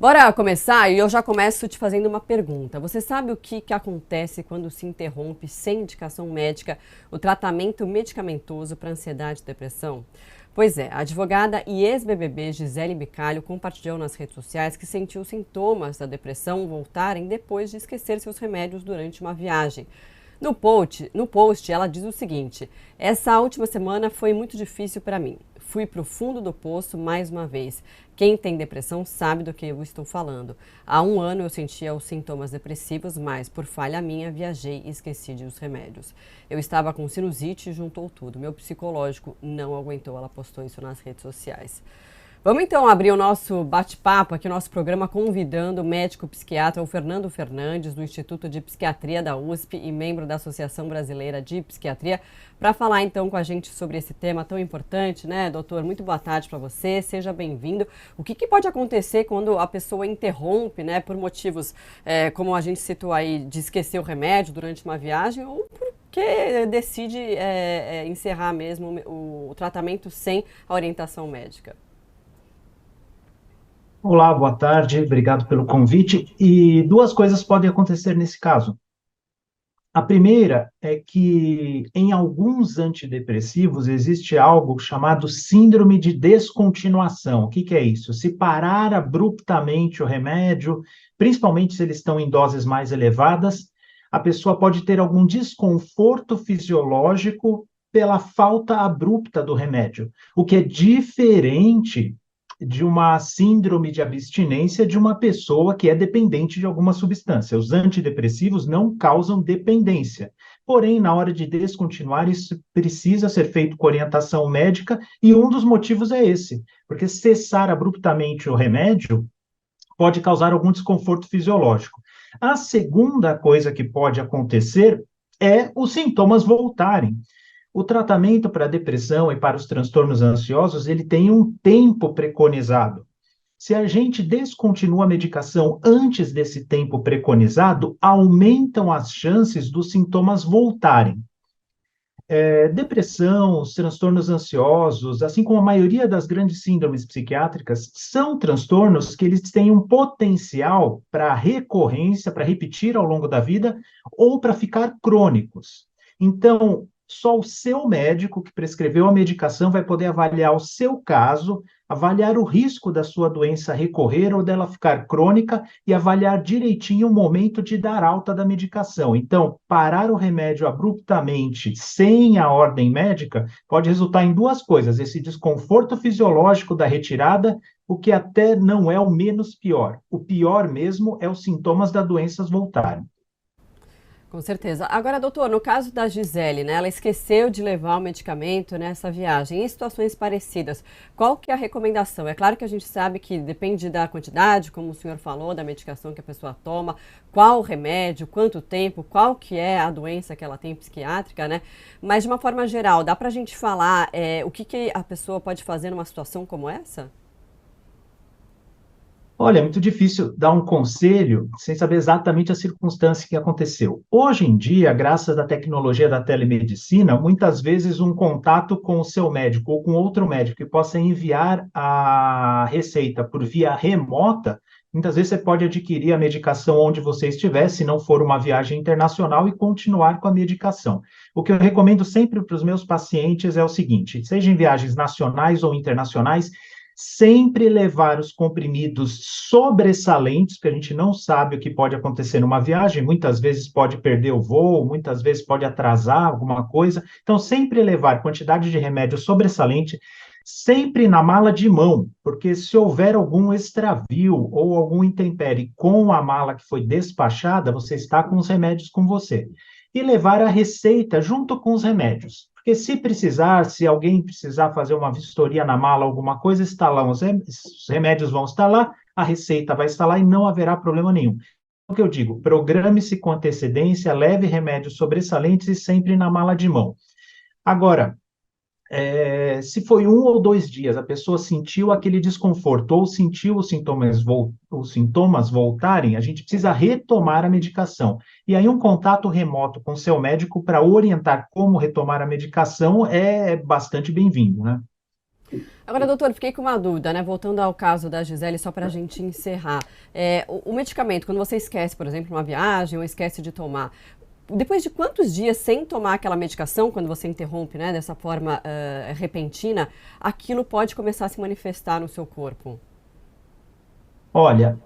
Bora começar? E eu já começo te fazendo uma pergunta. Você sabe o que acontece quando se interrompe, sem indicação médica, o tratamento medicamentoso para ansiedade e depressão? Pois é, a advogada e ex-BBB Gisele Bicalho compartilhou nas redes sociais que sentiu sintomas da depressão voltarem depois de esquecer seus remédios durante uma viagem. No post, ela diz o seguinte: essa última semana foi muito difícil para mim. Fui para o fundo do poço mais uma vez. Quem tem depressão sabe do que eu estou falando. Há um ano eu sentia os sintomas depressivos, mas por falha minha viajei e esqueci de os remédios. Eu estava com sinusite e juntou tudo. Meu psicológico não aguentou. Ela postou isso nas redes sociais. Vamos então abrir o nosso bate-papo aqui, o nosso programa, convidando o médico psiquiatra, o Fernando Fernandes, do Instituto de Psiquiatria da USP e membro da Associação Brasileira de Psiquiatria, para falar então com a gente sobre esse tema tão importante, né, doutor? Muito boa tarde para você, seja bem-vindo. O que pode acontecer quando a pessoa interrompe, né, por motivos, como a gente citou aí, de esquecer o remédio durante uma viagem ou porque decide encerrar mesmo o tratamento sem a orientação médica? Olá, boa tarde, obrigado pelo convite. E duas coisas podem acontecer nesse caso. A primeira é que em alguns antidepressivos existe algo chamado síndrome de descontinuação. O que é isso? Se parar abruptamente o remédio, principalmente se eles estão em doses mais elevadas, a pessoa pode ter algum desconforto fisiológico pela falta abrupta do remédio, o que é diferente de uma síndrome de abstinência de uma pessoa que é dependente de alguma substância. Os antidepressivos não causam dependência. Porém, na hora de descontinuar, isso precisa ser feito com orientação médica, e um dos motivos é esse, porque cessar abruptamente o remédio pode causar algum desconforto fisiológico. A segunda coisa que pode acontecer é os sintomas voltarem. O tratamento para a depressão e para os transtornos ansiosos, ele tem um tempo preconizado. Se a gente descontinua a medicação antes desse tempo preconizado, aumentam as chances dos sintomas voltarem. Depressão, os transtornos ansiosos, assim como a maioria das grandes síndromes psiquiátricas, são transtornos que eles têm um potencial para recorrência, para repetir ao longo da vida, ou para ficar crônicos. Então, só o seu médico que prescreveu a medicação vai poder avaliar o seu caso, avaliar o risco da sua doença recorrer ou dela ficar crônica e avaliar direitinho o momento de dar alta da medicação. Então, parar o remédio abruptamente, sem a ordem médica, pode resultar em duas coisas: esse desconforto fisiológico da retirada, o que até não é o menos pior. O pior mesmo é os sintomas da doença voltarem. Com certeza. Agora, doutor, no caso da Gisele, né, ela esqueceu de levar o medicamento nessa viagem. Em situações parecidas, qual que é a recomendação? É claro que a gente sabe que depende da quantidade, como o senhor falou, da medicação que a pessoa toma, qual o remédio, quanto tempo, qual que é a doença que ela tem psiquiátrica, né? Mas de uma forma geral, dá pra gente falar o que a pessoa pode fazer numa situação como essa? Olha, é muito difícil dar um conselho sem saber exatamente a circunstância que aconteceu. Hoje em dia, graças à tecnologia da telemedicina, muitas vezes um contato com o seu médico ou com outro médico que possa enviar a receita por via remota, muitas vezes você pode adquirir a medicação onde você estiver, se não for uma viagem internacional, e continuar com a medicação. O que eu recomendo sempre para os meus pacientes é o seguinte: seja em viagens nacionais ou internacionais, sempre levar os comprimidos sobressalentes, porque a gente não sabe o que pode acontecer numa viagem, muitas vezes pode perder o voo, muitas vezes pode atrasar alguma coisa. Então, sempre levar quantidade de remédio sobressalente, sempre na mala de mão, porque se houver algum extravio ou algum intempérie com a mala que foi despachada, você está com os remédios com você. E levar a receita junto com os remédios. Porque se precisar, se alguém precisar fazer uma vistoria na mala, alguma coisa, está lá, os remédios vão estar lá, a receita vai estar lá e não haverá problema nenhum. O que eu digo, programe-se com antecedência, leve remédios sobressalentes e sempre na mala de mão. Agora, se foi 1 ou 2 dias, a pessoa sentiu aquele desconforto ou sentiu os sintomas voltarem, a gente precisa retomar a medicação. E aí um contato remoto com seu médico para orientar como retomar a medicação é bastante bem-vindo, né? Agora, doutor, fiquei com uma dúvida, né? Voltando ao caso da Gisele, só para a gente encerrar. O medicamento, quando você esquece, por exemplo, uma viagem ou esquece de tomar, depois de quantos dias sem tomar aquela medicação, quando você interrompe, né, dessa forma repentina, aquilo pode começar a se manifestar no seu corpo? Olha,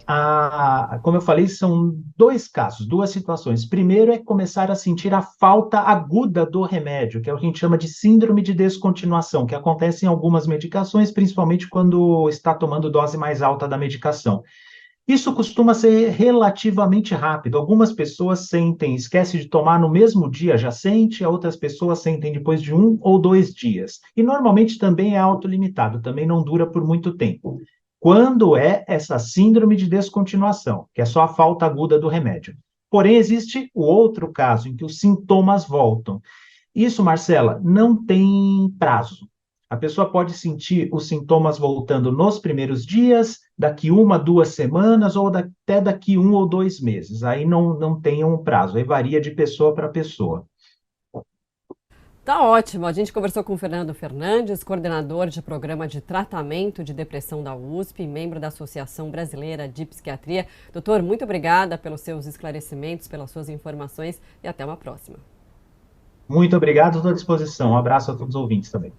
como eu falei, são dois casos, duas situações. Primeiro é começar a sentir a falta aguda do remédio, que é o que a gente chama de síndrome de descontinuação, que acontece em algumas medicações, principalmente quando está tomando dose mais alta da medicação. Isso costuma ser relativamente rápido. Algumas pessoas sentem, esquece de tomar no mesmo dia, já sente, outras pessoas sentem depois de 1 ou 2 dias. E normalmente também é autolimitado, também não dura por muito tempo. Quando é essa síndrome de descontinuação, que é só a falta aguda do remédio. Porém, existe o outro caso em que os sintomas voltam. Isso, Marcela, não tem prazo. A pessoa pode sentir os sintomas voltando nos primeiros dias, daqui 1, 2 semanas, ou até daqui 1 ou 2 meses. Aí não tem um prazo, aí varia de pessoa para pessoa. Tá ótimo. A gente conversou com o Fernando Fernandes, coordenador de programa de tratamento de depressão da USP, membro da Associação Brasileira de Psiquiatria. Doutor, muito obrigada pelos seus esclarecimentos, pelas suas informações e até uma próxima. Muito obrigado, estou à disposição. Um abraço a todos os ouvintes também.